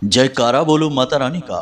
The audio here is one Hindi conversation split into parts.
जयकारा बोलो माता रानी का।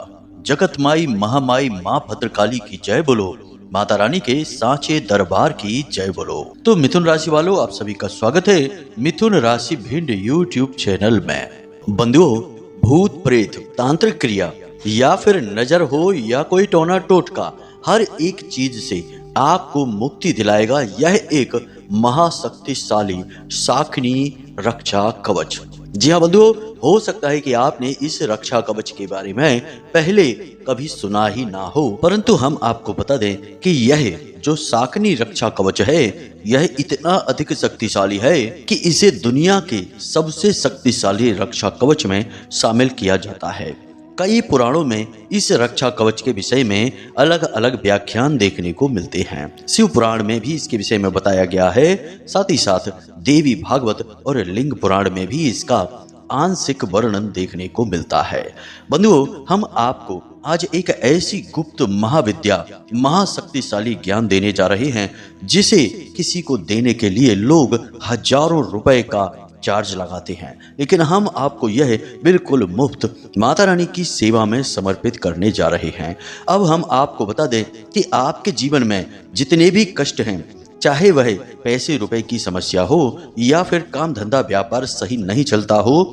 जगत माई महामाई माँ भद्रकाली की जय बोलो। माता रानी के सांचे दरबार की जय बोलो। तो मिथुन राशि वालों, आप सभी का स्वागत है मिथुन राशि भिंड यूट्यूब चैनल में। बंधुओं, भूत प्रेत, तांत्रिक क्रिया या फिर नजर हो या कोई टोना टोटका, हर एक चीज से आपको मुक्ति दिलाएगा यह एक महाशक्तिशाली शाकिनी रक्षा कवच। जी हाँ बंधुओं, हो सकता है कि आपने इस रक्षा कवच के बारे में पहले कभी सुना ही ना हो, परंतु हम आपको बता दें कि यह जो शाकिनी रक्षा कवच है यह इतना अधिक शक्तिशाली है कि इसे दुनिया के सबसे शक्तिशाली रक्षा कवच में शामिल किया जाता है। कई पुराणों में इस रक्षा कवच के विषय में अलग अलग व्याख्यान देखने को मिलते हैं। शिव पुराण में भी इसके विषय में बताया गया है, साथ ही साथ देवी भागवत और लिंग पुराण में भी इसका आंशिक वर्णन देखने को मिलता है। बंधुओं, हम आपको आज एक ऐसी गुप्त महाविद्या, महाशक्तिशाली ज्ञान देने जा रहे हैं जिसे किसी को देने के लिए लोग हजारों रुपए का चार्ज लगाते हैं, लेकिन हम आपको यह बिल्कुल मुफ्त माता रानी की सेवा में समर्पित करने जा रहे हैं। अब हम आपको बता दें कि आपके जीवन में जितने भी कष्ट हैं, चाहे वह पैसे रुपए की समस्या हो या फिर काम धंधा व्यापार सही नहीं चलता हो,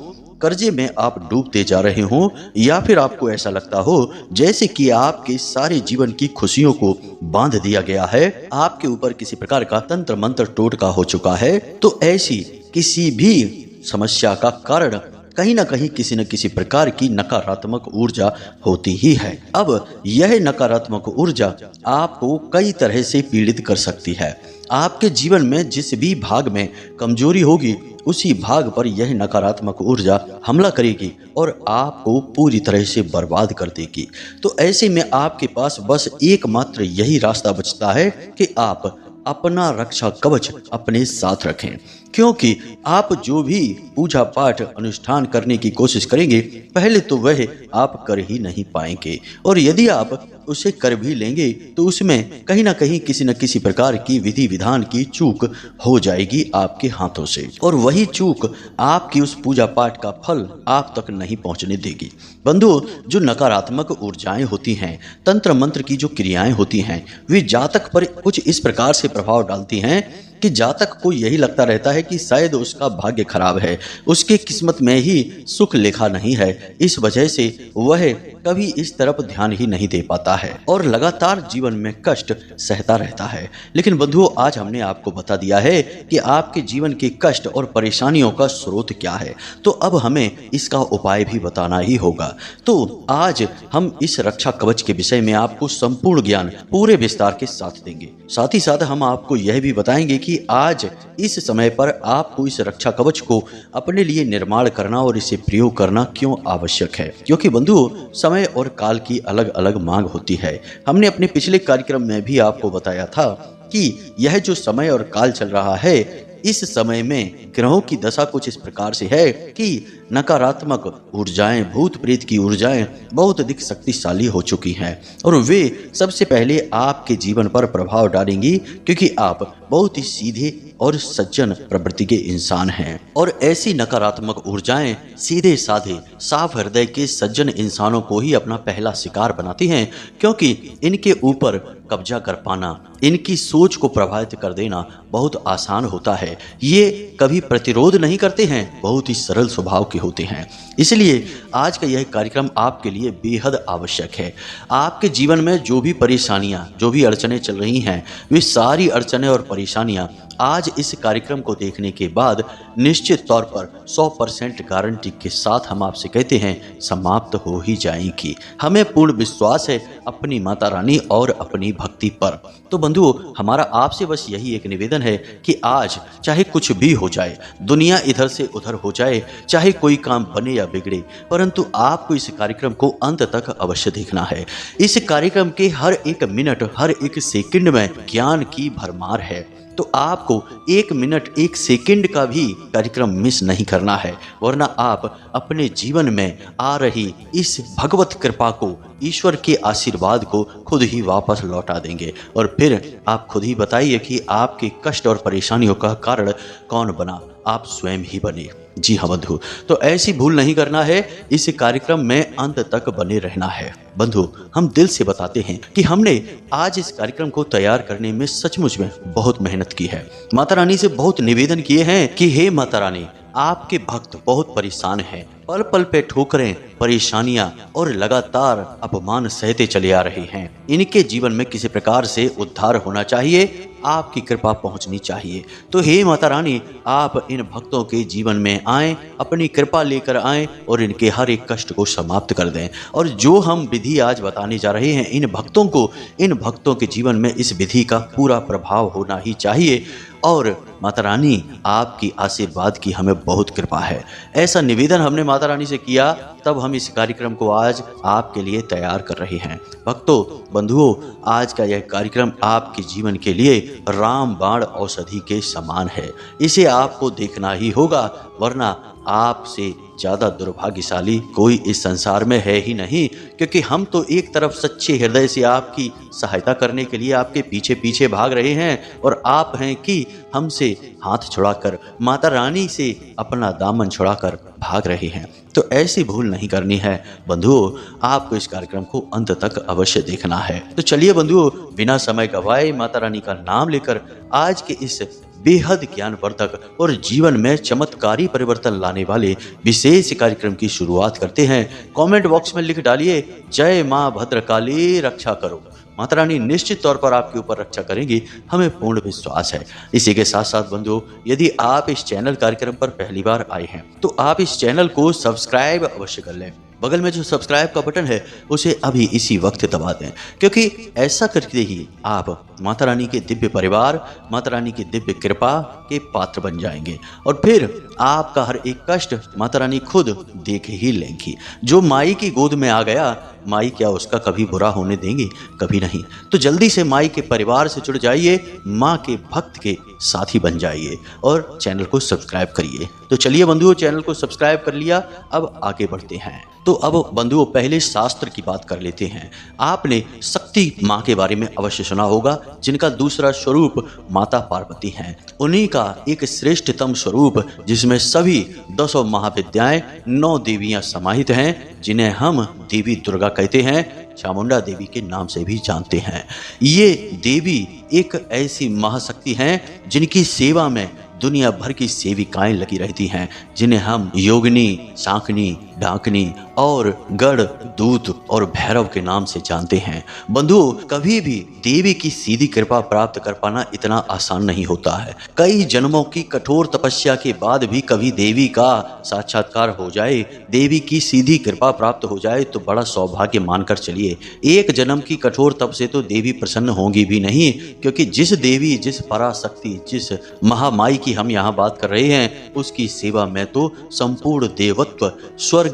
कर्जे में आप डूबते जा रहे हो या फिर आपको ऐसा लगता हो जैसे कि आपके सारे जीवन की खुशियों को बांध दिया गया है, आपके ऊपर किसी प्रकार का तंत्र मंत्र टोटका हो चुका है, तो ऐसी किसी भी समस्या का कारण कहीं ना कहीं किसी न किसी प्रकार की नकारात्मक ऊर्जा होती ही है। अब यह नकारात्मक ऊर्जा आपको कई तरह से पीड़ित कर सकती है। आपके जीवन में जिस भी भाग में कमजोरी होगी उसी भाग पर यह नकारात्मक ऊर्जा हमला करेगी और आपको पूरी तरह से बर्बाद कर देगी। तो ऐसे में आपके पास बस एकमात्र यही रास्ता बचता है कि आप अपना रक्षा कवच अपने साथ रखें, क्योंकि आप जो भी पूजा पाठ अनुष्ठान करने की कोशिश करेंगे पहले तो वह आप कर ही नहीं पाएंगे, और यदि आप उसे कर भी लेंगे तो उसमें कहीं ना कहीं किसी न किसी प्रकार की विधि विधान की चूक हो जाएगी आपके हाथों से, और वही चूक आपकी उस पूजा पाठ का फल आप तक नहीं पहुंचने देगी। बंधुओं, जो नकारात्मक ऊर्जाएं होती हैं, तंत्र मंत्र की जो क्रियाएं होती हैं, वे जातक पर कुछ इस प्रकार से प्रभाव डालती हैं कि जातक को यही लगता रहता है कि शायद उसका भाग्य खराब है, उसके किस्मत में ही सुख लिखा नहीं है, इस वजह से वह कभी इस तरफ ध्यान ही नहीं दे पाता है और लगातार जीवन में कष्ट सहता रहता है। लेकिन बंधुओं, आज हमने आपको बता दिया है कि आपके जीवन के कष्ट और परेशानियों का स्रोत क्या है, तो अब हमें इसका उपाय भी बताना ही होगा। तो आज हम इस रक्षा कवच के विषय में आपको संपूर्ण ज्ञान पूरे विस्तार के साथ देंगे। साथ ही साथ हम आपको यह भी बताएंगे कि आज इस समय पर आपको इस रक्षा कवच को अपने लिए निर्माण करना और इसे प्रयोग करना क्यों आवश्यक है, क्योंकि बंधुओं, समय और काल की अलग अलग मांग होती है। हमने अपने पिछले कार्यक्रम में भी आपको बताया था कि यह जो समय और काल चल रहा है, इस समय में ग्रहों की दशा कुछ इस प्रकार से है कि नकारात्मक ऊर्जाएं, भूत प्रेत की ऊर्जाएं बहुत अधिक शक्तिशाली हो चुकी हैं और वे सबसे पहले आपके जीवन पर प्रभाव डालेंगी, क्योंकि आप बहुत ही सीधे और सज्जन प्रवृत्ति के इंसान हैं, और ऐसी नकारात्मक ऊर्जाएं सीधे साधे साफ हृदय के सज्जन इंसानों को ही अपना पहला शिकार बनाती हैं, क्योंकि इनके ऊपर कब्जा कर पाना, इनकी सोच को प्रभावित कर देना बहुत आसान होता है। ये कभी प्रतिरोध नहीं करते हैं, बहुत ही सरल स्वभाव के होते हैं। इसलिए आज का यह कार्यक्रम आपके लिए बेहद आवश्यक है। आपके जीवन में जो भी परेशानियां, जो भी अड़चनें चल रही हैं, वे सारी अड़चनें और परेशानियां आज इस कार्यक्रम को देखने के बाद निश्चित तौर पर 100% गारंटी के साथ हम आपसे कहते हैं समाप्त हो ही जाएंगी। हमें पूर्ण विश्वास है अपनी माता रानी और अपनी भक्ति पर। तो बंधुओं, हमारा आपसे बस यही एक निवेदन है कि आज चाहे कुछ भी हो जाए, दुनिया इधर से उधर हो जाए, चाहे कोई काम बने या बिगड़े, परंतु आपको इस कार्यक्रम को अंत तक अवश्य देखना है। इस कार्यक्रम के हर एक मिनट, हर एक सेकंड में ज्ञान की भरमार है, तो आपको 1 मिनट 1 सेकंड का भी कार्यक्रम मिस नहीं करना है, वरना आप अपने जीवन में आ रही इस भगवत कृपा को, ईश्वर के आशीर्वाद को खुद ही वापस लौटा देंगे, और फिर आप खुद ही बताइए कि आपके कष्ट और परेशानियों का कारण कौन बना, आप स्वयं ही बने। जी हाँ बंधु, तो ऐसी भूल नहीं करना है, इस कार्यक्रम में अंत तक बने रहना है। बंधु, हम दिल से बताते हैं कि हमने आज इस कार्यक्रम को तैयार करने में सचमुच में बहुत मेहनत की है। माता रानी से बहुत निवेदन किए हैं कि हे माता रानी, आपके भक्त बहुत परेशान हैं, पल पल पे ठोकरें, परेशानियां और लगातार अपमान सहते चले आ रहे हैं। इनके जीवन में किसी प्रकार से उद्धार होना चाहिए, आपकी कृपा पहुंचनी चाहिए। तो हे माता रानी, आप इन भक्तों के जीवन में आएं, अपनी कृपा लेकर आएं और इनके हर एक कष्ट को समाप्त कर दें। और जो हम विधि आज बताने जा रहे हैं, इन भक्तों के जीवन में इस विधि का पूरा प्रभाव होना ही चाहिए। और माता रानी, आपकी आशीर्वाद की हमें बहुत कृपा है। ऐसा निवेदन हमने माता रानी से किया, तब हम इस कार्यक्रम को आज आपके लिए तैयार कर रहे हैं। भक्तों, बंधुओं, आज का यह कार्यक्रम आपके जीवन के लिए रामबाण औषधि के समान है। इसे आपको देखना ही होगा, वरना आपसे ज़्यादा दुर्भाग्यशाली कोई इस संसार में है ही नहीं। क्योंकि हम तो एक तरफ सच्चे हृदय से आपकी सहायता करने के लिए आपके पीछे पीछे भाग रहे हैं, और आप हैं कि हमसे हाथ छुड़ाकर, माता रानी से अपना दामन छुड़ाकर भाग रहे हैं। तो ऐसी भूल नहीं करनी है बंधुओं, आपको इस कार्यक्रम को अंत तक अवश्य देखना है। तो चलिए बंधुओं, बिना समय गवाए माता रानी का नाम लेकर आज के इस बेहद ज्ञानवर्धक और जीवन में चमत्कारी परिवर्तन लाने वाले विशेष कार्यक्रम की शुरुआत करते हैं। कमेंट बॉक्स में लिख डालिए, जय मां भद्रकाली रक्षा करो। माता रानी निश्चित तौर पर आपके ऊपर रक्षा करेंगी, हमें पूर्ण विश्वास है। इसी के साथ साथ बंधुओं, यदि आप इस चैनल कार्यक्रम पर पहली बार आए हैं तो आप इस चैनल को सब्सक्राइब अवश्य कर लें। बगल में जो सब्सक्राइब का बटन है उसे अभी इसी वक्त दबा दें, क्योंकि ऐसा करके ही आप माता रानी के दिव्य परिवार, माता रानी की दिव्य कृपा के पात्र बन जाएंगे। और फिर आपका हर एक कष्ट माता रानी खुद देख ही लेंगी। जो माई की गोद में आ गया, माई क्या उसका कभी बुरा होने देंगी? कभी नहीं। तो जल्दी से माई के परिवार से जुड़ जाइए, माँ के भक्त के साथी बन जाइए और चैनल को सब्सक्राइब करिए। तो चलिए बंधुओं, चैनल को सब्सक्राइब कर लिया, अब आगे बढ़ते हैं। तो अब बंधुओं, पहले शास्त्र की बात कर लेते हैं। आपने शक्ति माँ के बारे में अवश्य सुना होगा, जिनका दूसरा स्वरूप माता पार्वती हैं। उन्हीं का एक श्रेष्ठतम स्वरूप, जिसमें सभी 10 महाविद्याएं, 9 देवियां समाहित हैं, जिन्हें हम देवी दुर्गा कहते हैं, चामुंडा देवी के नाम से भी जानते हैं। ये देवी एक ऐसी महाशक्ति हैं जिनकी सेवा में दुनिया भर की सेविकाएं लगी रहती हैं, जिन्हें हम योगिनी, शाकनी, डाकनी और गढ़, दूत और भैरव के नाम से जानते हैं। बंधुओं, कभी भी देवी की सीधी कृपा प्राप्त कर पाना इतना आसान नहीं होता है। कई जन्मों की कठोर तपस्या के बाद भी कभी देवी का साक्षात्कार हो जाए, देवी की सीधी कृपा प्राप्त हो जाए, तो बड़ा सौभाग्य मानकर चलिए। एक जन्म की कठोर तप से तो देवी प्रसन्न होंगी भी नहीं, क्योंकि जिस देवी, जिस पराशक्ति, जिस महामाई की हम यहाँ बात कर रहे हैं, उसकी सेवा में तो संपूर्ण देवत्व, स्वर्ग,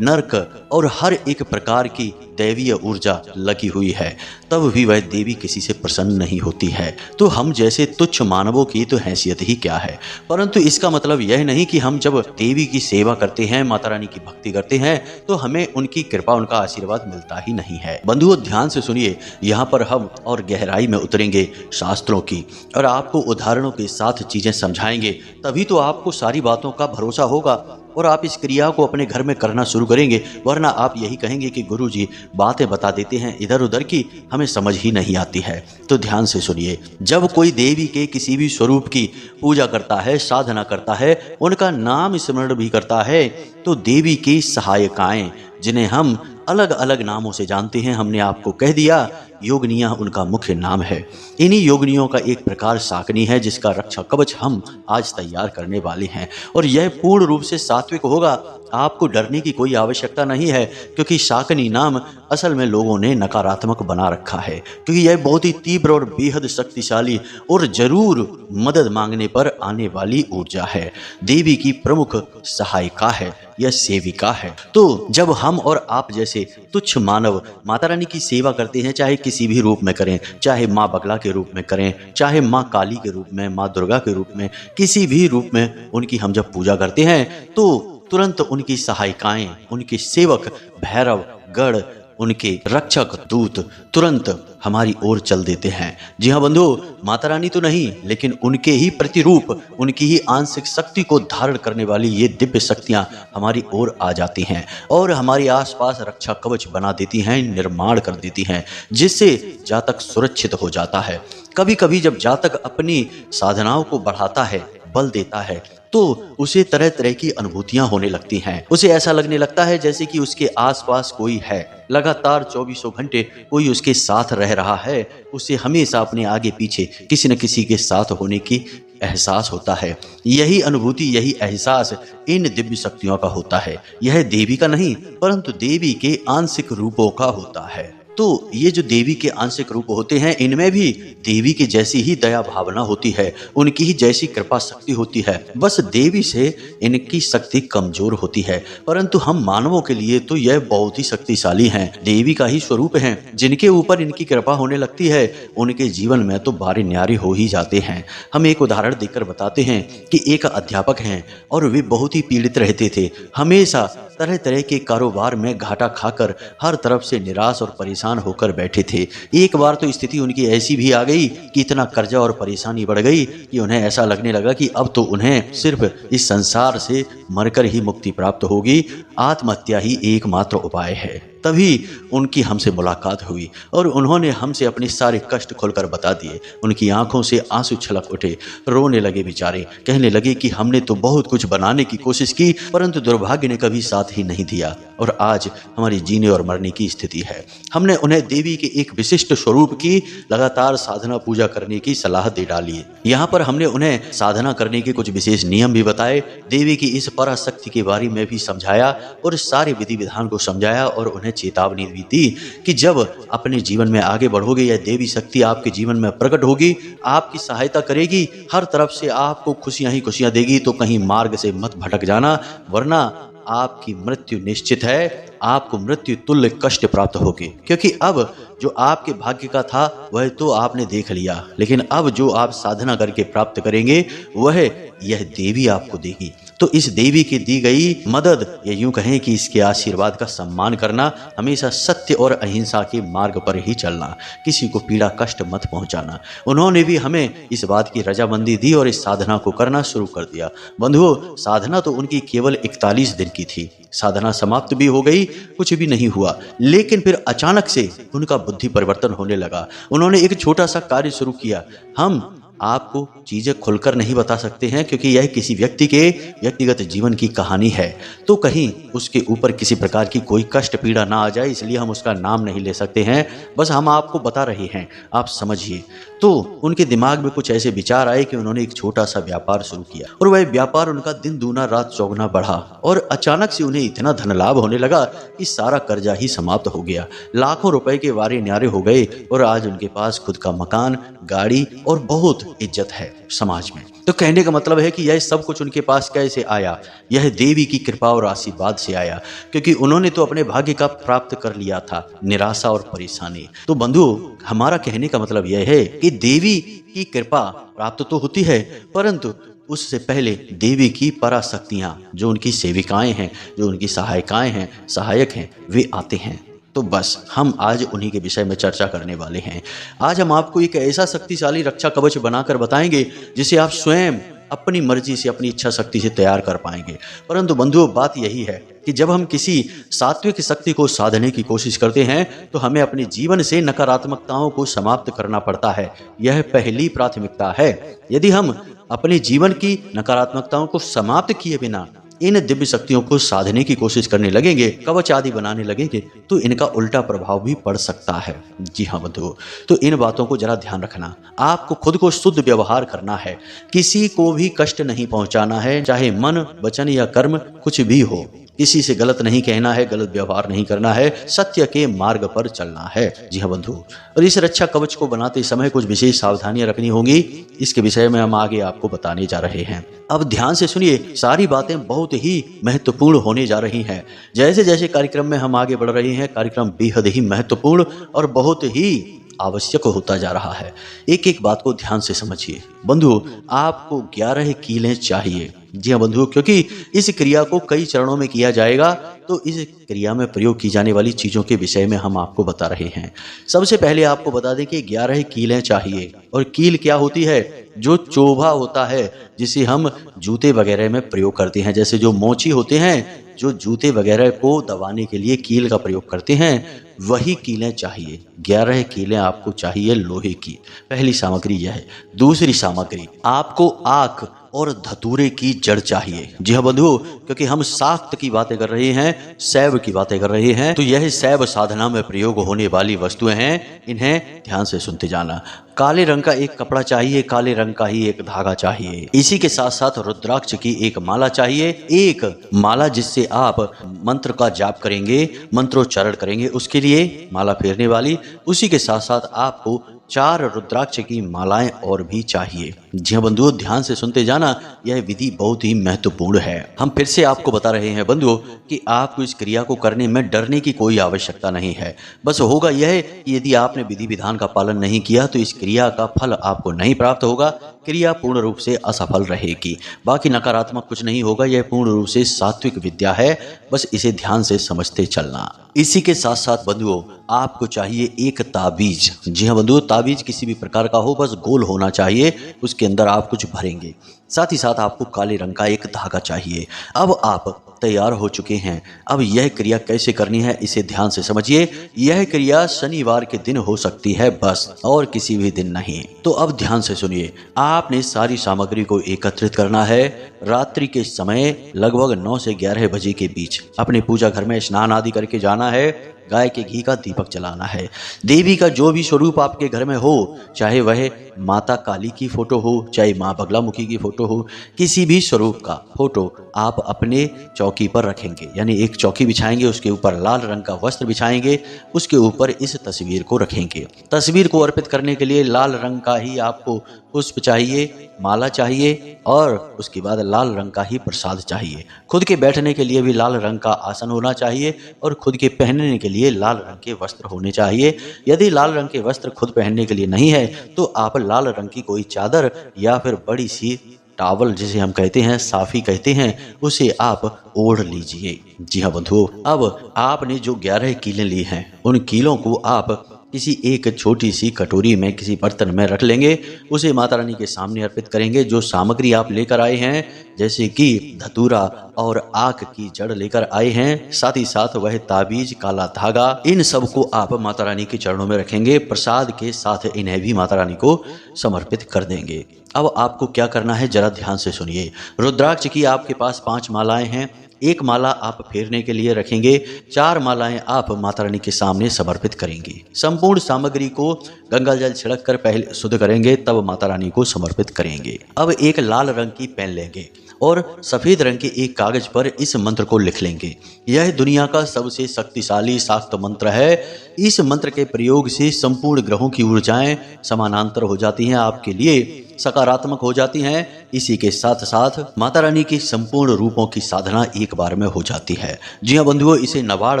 नरक और हर एक प्रकार की दैवीय ऊर्जा लगी हुई है, तब भी वह देवी किसी से प्रसन्न नहीं होती है। तो हम जैसे तुच्छ मानवों की तो हैसियत ही क्या है। परंतु इसका मतलब यह नहीं कि हम जब देवी की सेवा करते हैं, माता रानी की भक्ति करते हैं, तो हमें उनकी कृपा, उनका आशीर्वाद मिलता ही नहीं है। बंधुओं, ध्यान से सुनिए, यहाँ पर हम और गहराई में उतरेंगे शास्त्रों की, और आपको उदाहरणों के साथ चीजें समझाएंगे। तभी तो आपको सारी बातों का भरोसा होगा और आप इस क्रिया को अपने घर में करना शुरू करेंगे। वरना आप यही कहेंगे कि गुरुजी बातें बता देते हैं इधर उधर की, हमें समझ ही नहीं आती है। तो ध्यान से सुनिए, जब कोई देवी के किसी भी स्वरूप की पूजा करता है, साधना करता है, उनका नाम स्मरण भी करता है, तो देवी की सहायिकाएं, जिन्हें हम अलग अलग नामों से जानते हैं, हमने आपको कह दिया, योगनियाँ उनका मुख्य नाम है। इन्हीं योगनियों का एक प्रकार शाकनी है, जिसका रक्षा कवच हम आज तैयार करने वाले हैं, और यह पूर्ण रूप से सात्विक होगा। आपको डरने की कोई आवश्यकता नहीं है, क्योंकि शाकनी नाम असल में लोगों ने नकारात्मक बना रखा है, क्योंकि यह बहुत ही तीव्र और बेहद शक्तिशाली और जरूर मदद मांगने पर आने वाली ऊर्जा है। देवी की प्रमुख सहायिका है, यह सेविका है। तो जब हम और आप जैसे तुच्छ मानव माता रानी की सेवा करते हैं, चाहे किसी भी रूप में करें, चाहे माँ बगला के रूप में करें, चाहे माँ काली के रूप में, माँ दुर्गा के रूप में, किसी भी रूप में उनकी हम जब पूजा करते हैं, तो तुरंत उनकी सहायिकाएं, उनके सेवक भैरव, गढ़, उनके रक्षक दूत तुरंत हमारी ओर चल देते हैं। जी हाँ बंधु, माता रानी तो नहीं लेकिन उनके ही प्रतिरूप, उनकी ही आंशिक शक्ति को धारण करने वाली ये दिव्य शक्तियां हमारी ओर आ जाती हैं और हमारे आसपास रक्षा कवच बना देती हैं, निर्माण कर देती हैं, जिससे जातक सुरक्षित हो जाता है। कभी कभी जब जातक अपनी साधनाओं को बढ़ाता है, बल देता है, तो उसे तरह तरह की अनुभूतियां होने लगती हैं। उसे ऐसा लगने लगता है जैसे कि उसके आसपास कोई है, लगातार 24 घंटे कोई उसके साथ रह रहा है। उसे हमेशा अपने आगे पीछे किसी न किसी के साथ होने की एहसास होता है। यही अनुभूति, यही एहसास इन दिव्य शक्तियों का होता है। यह देवी का नहीं परंतु देवी के आंशिक रूपों का होता है। तो ये जो देवी के आंशिक रूप होते हैं, इनमें भी देवी की जैसी ही दया भावना होती है, उनकी ही जैसी कृपा शक्ति होती है। बस देवी से इनकी शक्ति कमजोर होती है, परंतु हम मानवों के लिए तो यह बहुत ही शक्तिशाली हैं। देवी का ही स्वरूप हैं। जिनके ऊपर इनकी कृपा होने लगती है, उनके जीवन में तो बारे न्यारे हो ही जाते हैं। हम एक उदाहरण देकर बताते हैं कि एक अध्यापक हैं और वे बहुत ही पीड़ित रहते थे। हमेशा तरह तरह के कारोबार में घाटा खाकर हर तरफ से निराश और परेशान होकर बैठे थे। एक बार तो स्थिति उनकी ऐसी भी आ गई कि इतना कर्जा और परेशानी बढ़ गई कि उन्हें ऐसा लगने लगा कि अब तो उन्हें सिर्फ इस संसार से मरकर ही मुक्ति प्राप्त होगी, आत्महत्या ही एकमात्र उपाय है। तभी उनकी हमसे मुलाकात हुई और उन्होंने हमसे अपने सारे कष्ट खोलकर बता दिए। उनकी आंखों से आंसू छलक उठे, रोने लगे बेचारे। कहने लगे कि हमने तो बहुत कुछ बनाने की कोशिश की परंतु दुर्भाग्य ने कभी साथ ही नहीं दिया और आज हमारी जीने और मरने की स्थिति है। हमने उन्हें देवी के एक विशिष्ट स्वरूप की लगातार साधना पूजा करने की सलाह दे डाली। यहाँ पर हमने उन्हें साधना करने के कुछ विशेष नियम भी बताए, देवी की इस पराशक्ति के बारे में भी समझाया और सारे विधि विधान को समझाया और उन्हें चेतावनी भी दी कि जब अपने जीवन में आगे बढ़ोगे, यह देवी शक्ति आपके जीवन में प्रकट होगी, आपकी सहायता करेगी, हर तरफ से आपको खुशियां ही खुशियां देगी। तो कहीं मार्ग से मत भटक जाना, वरना आपकी मृत्यु निश्चित है। आपको मृत्यु तुल्य कष्ट प्राप्त होगी, क्योंकि अब जो आपके भाग्य का था वह तो आपने देख लिया, लेकिन अब जो आप साधना करके प्राप्त करेंगे वह यह देवी आपको देगी। तो इस देवी की दी गई मदद, या यूं कहें कि इसके आशीर्वाद का सम्मान करना, हमेशा सत्य और अहिंसा के मार्ग पर ही चलना, किसी को पीड़ा कष्ट मत पहुंचाना। उन्होंने भी हमें इस बात की रजामंदी दी और इस साधना को करना शुरू कर दिया। बंधुओं, साधना तो उनकी केवल 41 दिन की थी। साधना समाप्त भी हो गई, कुछ भी नहीं हुआ, लेकिन फिर अचानक से उनका बुद्धि परिवर्तन होने लगा। उन्होंने एक छोटा सा कार्य शुरू किया। हम आपको चीजें खुलकर नहीं बता सकते हैं क्योंकि यह किसी व्यक्ति के व्यक्तिगत जीवन की कहानी है, तो कहीं उसके ऊपर किसी प्रकार की कोई कष्ट पीड़ा ना आ जाए, इसलिए हम उसका नाम नहीं ले सकते हैं। बस हम आपको बता रहे हैं, आप समझिए। तो उनके दिमाग में कुछ ऐसे विचार आए कि उन्होंने एक छोटा सा व्यापार शुरू किया और वह व्यापार उनका दिन दूना रात चौगुना बढ़ा और अचानक से उन्हें इतना धन लाभ होने लगा कि सारा कर्जा ही समाप्त हो गया। लाखों रुपए के वारे न्यारे हो गए और आज उनके पास खुद का मकान, गाड़ी और बहुत इज्जत है समाज में। तो कहने का मतलब है कि यह सब कुछ उनके पास कैसे आया? यह देवी की कृपा और आशीर्वाद से आया, क्योंकि उन्होंने तो अपने भाग्य का प्राप्त कर लिया था, निराशा और परेशानी। तो बंधु, हमारा कहने का मतलब यह है कि देवी की कृपा प्राप्त तो होती है, परंतु उससे पहले देवी की पराशक्तियां, जो उनकी सेविकाएं हैं, जो उनकी सहायिकाएं हैं, सहायक हैं, वे आते हैं। तो बस हम आज उन्हीं के विषय में चर्चा करने वाले हैं। आज हम आपको एक ऐसा शक्तिशाली रक्षा कवच बनाकर बताएंगे जिसे आप स्वयं अपनी मर्जी से, अपनी इच्छा शक्ति से तैयार कर पाएंगे। परंतु बंधुओं, बात यही है कि जब हम किसी सात्विक शक्ति को साधने की कोशिश करते हैं तो हमें अपने जीवन से नकारात्मकताओं को समाप्त करना पड़ता है। यह पहली प्राथमिकता है। यदि हम अपने जीवन की नकारात्मकताओं को समाप्त किए बिना इन दिव्य शक्तियों को साधने की कोशिश करने लगेंगे, कवच आदि बनाने लगेंगे, तो इनका उल्टा प्रभाव भी पड़ सकता है। जी हाँ बंधुओं, तो इन बातों को जरा ध्यान रखना। आपको खुद को शुद्ध व्यवहार करना है, किसी को भी कष्ट नहीं पहुंचाना है, चाहे मन, वचन या कर्म कुछ भी हो। किसी से गलत नहीं कहना है, गलत व्यवहार नहीं करना है, सत्य के मार्ग पर चलना है। जी हाँ बंधु, और इस रक्षा कवच को बनाते समय कुछ विशेष सावधानियां रखनी होंगी, इसके विषय में हम आगे आपको बताने जा रहे हैं। अब ध्यान से सुनिए, सारी बातें बहुत ही महत्वपूर्ण होने जा रही हैं। जैसे जैसे कार्यक्रम में हम आगे बढ़ रहे हैं, कार्यक्रम बेहद ही महत्वपूर्ण और बहुत ही आवश्यक होता जा रहा है। एक एक बात को ध्यान से समझिए। बंधु, आपको 11 कीलें चाहिए। जी हाँ बंधुओं, क्योंकि इस क्रिया को कई चरणों में किया जाएगा, तो इस क्रिया में प्रयोग की जाने वाली चीज़ों के विषय में हम आपको बता रहे हैं। सबसे पहले आपको बता दें कि 11 कीलें चाहिए। और कील क्या होती है? जो चोभा होता है जिसे हम जूते वगैरह में प्रयोग करते हैं, जैसे जो मोची होते हैं जो जूते वगैरह को दबाने के लिए कील का प्रयोग करते हैं, वही कीलें चाहिए। 11 कीलें आपको चाहिए लोहे की। पहली सामग्री यह है। दूसरी सामग्री, आपको आक और धतूरे की जड़ चाहिए। जी हाँ बंधुओं, क्योंकि हम शाक्त की बातें कर रहे हैं, शैव की बातें कर रहे हैं, तो यह शैव साधना में प्रयोग होने वाली वस्तुएं हैं, इन्हें ध्यान से सुनते जाना। काले रंग का एक कपड़ा चाहिए, काले रंग का ही एक धागा चाहिए। इसी के साथ साथ रुद्राक्ष की एक माला चाहिए, एक माला जिससे आप मंत्र का जाप करेंगे, मंत्रोच्चारण करेंगे, उसके लिए माला फेरने वाली। उसी के साथ साथ आपको 4 रुद्राक्ष की मालाएं और भी चाहिए। जी हाँ बंधुओं, ध्यान से सुनते जाना, यह विधि बहुत ही महत्वपूर्ण है। हम फिर से आपको बता रहे हैं बंधुओं कि आपको इस क्रिया को करने में डरने की कोई आवश्यकता नहीं है। बस होगा यह कि यदि आपने विधि विधान का पालन नहीं किया तो इस क्रिया का फल आपको नहीं प्राप्त होगा, क्रिया पूर्ण रूप से असफल रहेगी। बाकी नकारात्मक कुछ नहीं होगा, यह पूर्ण रूप से सात्विक विद्या है, बस इसे ध्यान से समझते चलना। इसी के साथ साथ बंधुओं, आपको चाहिए एक ताबीज। जी हाँ बंधुओं, ताबीज किसी भी प्रकार का हो, बस गोल होना चाहिए, उसके अंदर आप कुछ भरेंगे। साथ ही साथ आपको काले रंग का एक धागा चाहिए। अब आप तैयार हो चुके हैं। अब यह क्रिया कैसे करनी है इसे ध्यान से समझिए। यह क्रिया शनिवार के दिन हो सकती है बस, और किसी भी दिन नहीं। तो अब ध्यान से सुनिए, आपने सारी सामग्री को एकत्रित करना है। रात्रि के समय लगभग 9 से 11 बजे के बीच अपने पूजा घर में स्नान आदि करके जाना है। गाय के घी का दीपक जलाना है। देवी का जो भी स्वरूप आपके घर में हो, चाहे वह माता काली की फोटो हो, चाहे माँ बगलामुखी की फोटो हो, किसी भी स्वरूप का फोटो आप अपने चौकी पर रखेंगे। यानी एक चौकी बिछाएंगे, उसके ऊपर लाल रंग का वस्त्र बिछाएंगे, उसके ऊपर इस तस्वीर को रखेंगे। तस्वीर को अर्पित करने के लिए लाल रंग का ही आपको पुष्प चाहिए, माला चाहिए, और उसके बाद लाल रंग का ही प्रसाद चाहिए। खुद के बैठने के लिए भी लाल रंग का आसन होना चाहिए, और खुद के पहनने के लिए लाल रंग के वस्त्र होने चाहिए। यदि लाल रंग के वस्त्र खुद पहनने के लिए नहीं है तो आप लाल रंग की कोई चादर या फिर बड़ी सी टावल, जिसे हम कहते हैं साफी कहते हैं, उसे आप ओढ़ लीजिए। जी हाँ बंधुओं, अब आपने जो 11 कीलें ली हैं, उन कीलों को आप किसी एक छोटी सी कटोरी में किसी बर्तन में रख लेंगे। उसे माता रानी के सामने अर्पित करेंगे। जो सामग्री आप लेकर आए हैं, जैसे कि धतूरा और आक की जड़ लेकर आए हैं, साथ ही साथ वह ताबीज, काला धागा, इन सब को आप माता रानी के चरणों में रखेंगे। प्रसाद के साथ इन्हें भी माता रानी को समर्पित कर देंगे। अब आपको क्या करना है, जरा ध्यान से सुनिए। रुद्राक्ष की आपके पास 5 मालाएं हैं। एक माला आप फेरने के लिए रखेंगे, 4 मालाएं आप माता रानी के सामने समर्पित करेंगे। संपूर्ण सामग्री को गंगा जल छिड़क कर पहले शुद्ध करेंगे, तब माता रानी को समर्पित करेंगे। अब एक लाल रंग की पेन लेंगे और सफेद रंग के एक कागज पर इस मंत्र को लिख लेंगे। यह दुनिया का सबसे शक्तिशाली शाक्त मंत्र है। इस मंत्र के प्रयोग से संपूर्ण ग्रहों की ऊर्जाएं समानांतर हो जाती हैं, आपके लिए सकारात्मक हो जाती हैं। इसी के साथ साथ माता रानी की संपूर्ण रूपों की साधना एक बार में हो जाती है। जी हाँ बंधुओं, इसे नवाड़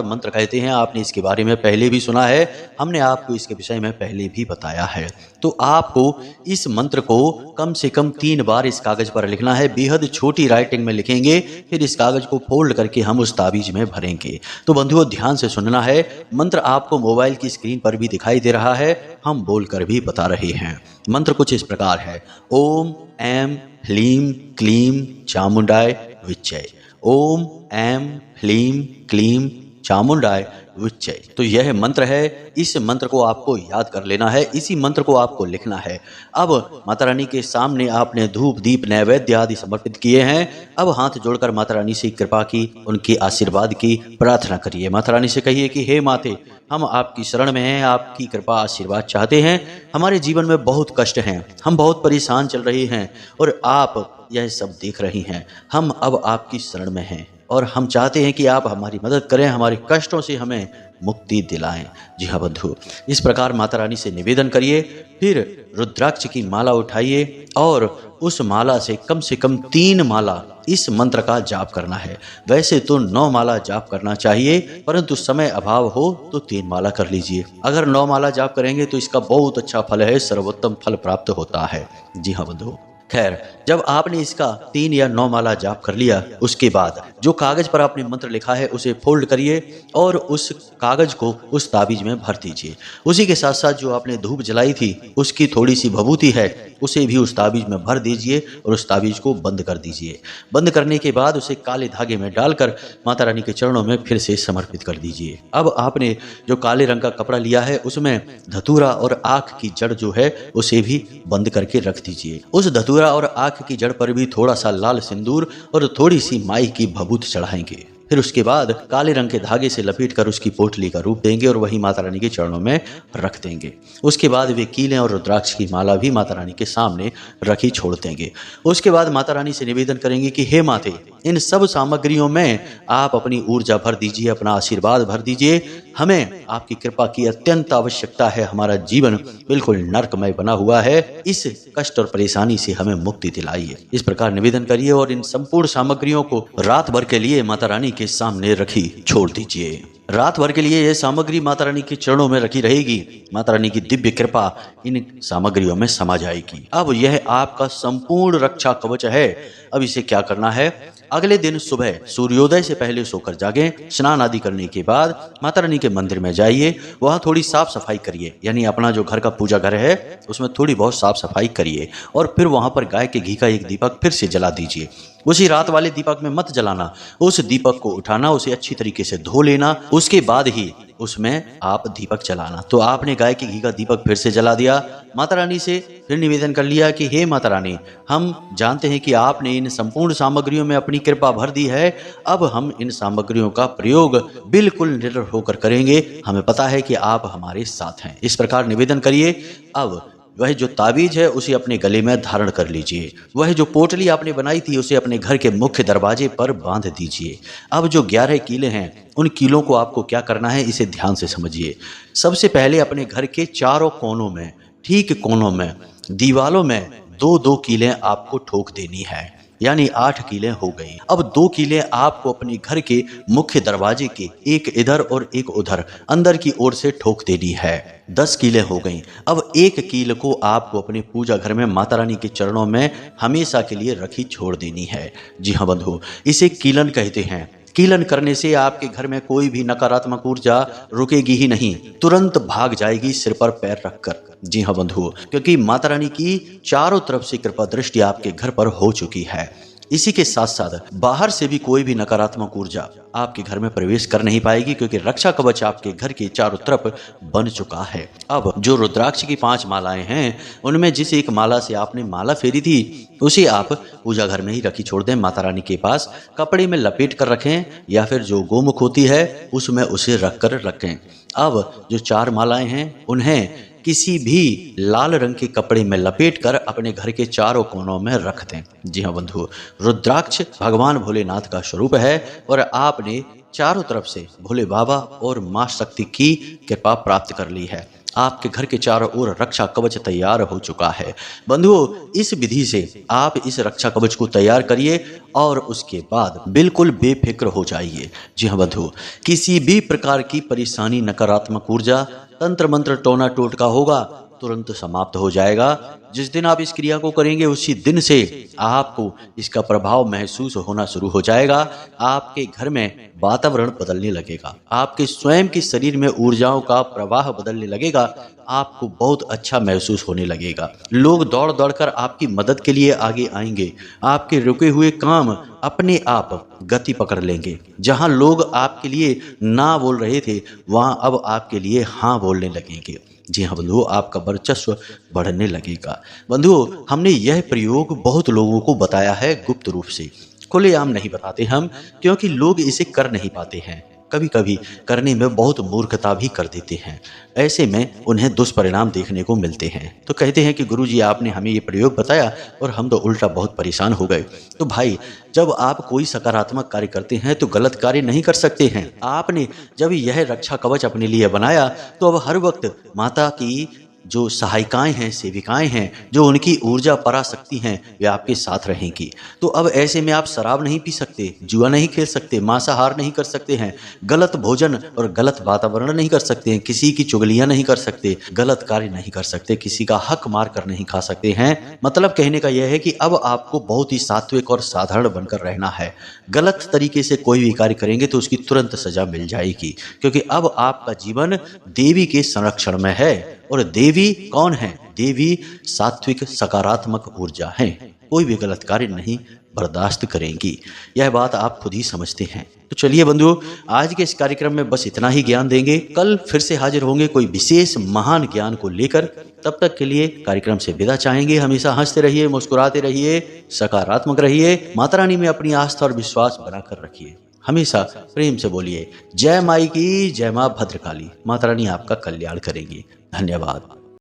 मंत्र कहते हैं। आपने इसके बारे में पहले भी सुना है, हमने आपको इसके विषय में पहले भी बताया है। तो आपको इस मंत्र को कम से कम 3 बार इस कागज पर लिखना है। बेहद छोटी राइटिंग में लिखेंगे, फिर इस कागज को फोल्ड करके हम उस ताबीज में भरेंगे। तो बंधुओं ध्यान से सुनना है। मंत्र आपको मोबाइल की स्क्रीन पर भी दिखाई दे रहा है, हम बोलकर भी बता रहे हैं। मंत्र कुछ इस प्रकार है। ओम ऐं ह्लीं क्लीं चामुंडाय विच्चय। ओम ऐं ह्लीं क्लीं चामुंडाय विच्चय। तो यह मंत्र है। इस मंत्र को आपको याद कर लेना है, इसी मंत्र को आपको लिखना है। अब माता रानी के सामने आपने धूप दीप नैवेद्य आदि समर्पित किए हैं। अब हाथ जोड़कर माता रानी से कृपा की, उनके आशीर्वाद की प्रार्थना करिए। माता रानी से कहिए कि हे माते, हम आपकी शरण में हैं, आपकी कृपा आशीर्वाद चाहते हैं। हमारे जीवन में बहुत कष्ट हैं, हम बहुत परेशान चल रहे हैं, और आप यह सब देख रही हैं। हम अब आपकी शरण में हैं और हम चाहते हैं कि आप हमारी मदद करें, हमारे कष्टों से हमें मुक्ति दिलाएं। जी हाँ बंधु, इस प्रकार माता रानी से निवेदन करिए। फिर रुद्राक्ष की माला उठाइए और उस माला से कम 3 माला इस मंत्र का जाप करना है। वैसे तो 9 माला जाप करना चाहिए, परंतु समय अभाव हो तो 3 माला कर लीजिए। अगर 9 माला जाप करेंगे तो इसका बहुत अच्छा फल है, सर्वोत्तम फल प्राप्त होता है। जी हाँ बंधु, खैर, जब आपने इसका 3 या 9 माला जाप कर लिया, उसके बाद जो कागज पर आपने मंत्र लिखा है उसे फोल्ड करिए और उस कागज को उस ताबीज में भर दीजिए। उसी के साथ साथ जो आपने धूप जलाई थी उसकी थोड़ी सी भभूति है उसे भी उस ताबीज में भर दीजिए और उस ताबीज को बंद कर दीजिए। बंद करने के बाद उसे काले धागे में डालकर माता रानी के चरणों में फिर से समर्पित कर दीजिए। अब आपने जो काले रंग का कपड़ा लिया है उसमें धतूरा और आँख की जड़ जो है उसे भी बंद करके रख दीजिए। उस धतूरा और आँख की जड़ पर भी थोड़ा सा लाल सिंदूर और थोड़ी सी माई की भभूत चढ़ाएंगे। फिर उसके बाद काले रंग के धागे से लपेटकर उसकी पोटली का रूप देंगे और वही माता रानी के चरणों में रख देंगे। उसके बाद वे कीलें और रुद्राक्ष की माला भी माता रानी के सामने रखी छोड़ देंगे। उसके बाद माता रानी से निवेदन करेंगे कि हे माते, इन सब सामग्रियों में आप अपनी ऊर्जा भर दीजिए, अपना आशीर्वाद भर दीजिए। हमें आपकी कृपा की अत्यंत आवश्यकता है। हमारा जीवन बिल्कुल नरकमय बना हुआ है। इस कष्ट और परेशानी से हमें मुक्ति दिलाइए। इस प्रकार निवेदन करिए और इन संपूर्ण सामग्रियों को रात भर के लिए माता रानी के सामने रखी छोड़ दीजिए। रात भर के लिए यह सामग्री माता रानी के चरणों में रखी रहेगी। माता रानी की दिव्य कृपा इन सामग्रियों में समा जाएगी। अब यह आपका संपूर्ण रक्षा कवच है। अब इसे क्या करना है? अगले दिन सुबह सूर्योदय से पहले सोकर जागें। स्नान आदि करने के बाद माता रानी के मंदिर में जाइए, वहाँ थोड़ी साफ सफाई करिए, यानी अपना जो घर का पूजा घर है उसमें थोड़ी बहुत साफ सफाई करिए और फिर वहाँ पर गाय के घी का एक दीपक फिर से जला दीजिए। उसी रात वाले दीपक में मत जलाना, उस दीपक को उठाना, उसे अच्छी तरीके से धो लेना, उसके बाद ही उसमें आप दीपक जलाना। तो आपने गाय के घी का दीपक फिर से जला दिया। माता रानी से फिर निवेदन कर लिया कि हे माता रानी, हम जानते हैं कि आपने इन संपूर्ण सामग्रियों में अपनी कृपा भर दी है। अब हम इन सामग्रियों का प्रयोग बिल्कुल निडर होकर करेंगे। हमें पता है कि आप हमारे साथ हैं। इस प्रकार निवेदन करिए। अब वह जो ताबीज है उसे अपने गले में धारण कर लीजिए। वह जो पोटली आपने बनाई थी उसे अपने घर के मुख्य दरवाजे पर बांध दीजिए। अब जो 11 कीले हैं उन कीलों को आपको क्या करना है इसे ध्यान से समझिए। सबसे पहले अपने घर के चारों कोनों में, ठीक कोनों में, दीवालों में 2-2 कीलें आपको ठोक देनी है, यानी 8 कीलें हो गई। अब 2 कीलें आपको अपने घर के मुख्य दरवाजे के एक इधर और एक उधर अंदर की ओर से ठोक देनी है। 10 कीलें हो गई। अब 1 कील को आपको अपने पूजा घर में माता रानी के चरणों में हमेशा के लिए रखी छोड़ देनी है। जी हाँ बंधु, इसे कीलन कहते हैं। कीलन करने से आपके घर में कोई भी नकारात्मक ऊर्जा रुकेगी ही नहीं, तुरंत भाग जाएगी सिर पर पैर रखकर। जी हाँ बंधुओं, क्योंकि माता रानी की चारों तरफ से कृपा दृष्टि आपके घर पर हो चुकी है। इसी के साथ साथ बाहर से भी कोई भी नकारात्मक ऊर्जा आपके घर में प्रवेश कर नहीं पाएगी, क्योंकि रक्षा कवच आपके घर के चारों तरफ बन चुका है। अब जो रुद्राक्ष की 5 मालाएं हैं उनमें जिस एक माला से आपने माला फेरी थी उसे आप पूजा घर में ही रखी छोड़ दें। माता रानी के पास कपड़े में लपेट कर रखें या फिर जो गोमुख होती है उसमें उसे रख कर रखें। अब जो 4 मालाएं हैं उन्हें किसी भी लाल रंग के कपड़े में लपेटकर अपने घर के चारों कोनों में रख दें। जी हाँ बंधु, रुद्राक्ष भगवान भोलेनाथ का स्वरूप है और आपने चारों तरफ से भोले बाबा और मां शक्ति की कृपा प्राप्त कर ली है। आपके घर के चारों ओर रक्षा कवच तैयार हो चुका है। बंधुओं, इस विधि से आप इस रक्षा कवच को तैयार करिए और उसके बाद बिल्कुल बेफिक्र हो जाइए। जी हाँ बंधुओं, किसी भी प्रकार की परेशानी, नकारात्मक ऊर्जा, तंत्र मंत्र, टोना टोटका होगा तुरंत समाप्त हो जाएगा। जिस दिन आप इस क्रिया को करेंगे उसी दिन से आपको इसका प्रभाव महसूस होना शुरू हो जाएगा। आपके घर में वातावरण बदलने लगेगा, आपके स्वयं के शरीर में ऊर्जाओं का प्रवाह बदलने लगेगा, आपको बहुत अच्छा महसूस होने लगेगा। लोग दौड़ दौड़ कर आपकी मदद के लिए आगे आएंगे। आपके रुके हुए काम अपने आप गति पकड़ लेंगे। जहां लोग आपके लिए ना बोल रहे थे वहां अब आपके लिए हाँ बोलने लगेंगे। जी हाँ बंधुओं, आपका वर्चस्व बढ़ने लगेगा। बंधुओं, हमने यह प्रयोग बहुत लोगों को बताया है गुप्त रूप से, खुलेआम नहीं बताते हम, क्योंकि लोग इसे कर नहीं पाते हैं। कभी कभी करने में बहुत मूर्खता भी कर देते हैं। ऐसे में उन्हें दुष्परिणाम देखने को मिलते हैं। तो कहते हैं कि गुरुजी आपने हमें ये प्रयोग बताया और हम तो उल्टा बहुत परेशान हो गए। तो भाई, जब आप कोई सकारात्मक कार्य करते हैं तो गलत कार्य नहीं कर सकते हैं। आपने जब यह रक्षा कवच अपने लिए बनाया तो अब हर वक्त माता की जो सहायिकाएं हैं, सेविकाएं हैं, जो उनकी ऊर्जा पराशक्ति हैं, वे आपके साथ रहेंगी। तो अब ऐसे में आप शराब नहीं पी सकते, जुआ नहीं खेल सकते, मांसाहार नहीं कर सकते हैं, गलत भोजन और गलत वातावरण नहीं कर सकते हैं, किसी की चुगलियां नहीं कर सकते, गलत कार्य नहीं कर सकते, किसी का हक मार कर नहीं खा सकते हैं। मतलब कहने का यह है कि अब आपको बहुत ही सात्विक और साधारण बनकर रहना है। गलत तरीके से कोई भी कार्य करेंगे तो उसकी तुरंत सजा मिल जाएगी, क्योंकि अब आपका जीवन देवी के संरक्षण में है। और देवी कौन है? देवी सात्विक सकारात्मक ऊर्जा है, कोई भी गलत कार्य नहीं बर्दाश्त करेंगी। यह बात आप खुद ही समझते हैं। तो चलिए बंधुओं, आज के इस कार्यक्रम में बस इतना ही ज्ञान देंगे। कल फिर से हाजिर होंगे कोई विशेष महान ज्ञान को लेकर। तब तक के लिए कार्यक्रम से विदा चाहेंगे। हमेशा हंसते रहिए, मुस्कुराते रहिए, सकारात्मक रहिए, माता रानी में अपनी आस्था और विश्वास बनाकर रखिए। हमेशा प्रेम से बोलिए, जय माई की, जय माँ भद्रकाली। माता रानी आपका कल्याण करेंगी। धन्यवाद।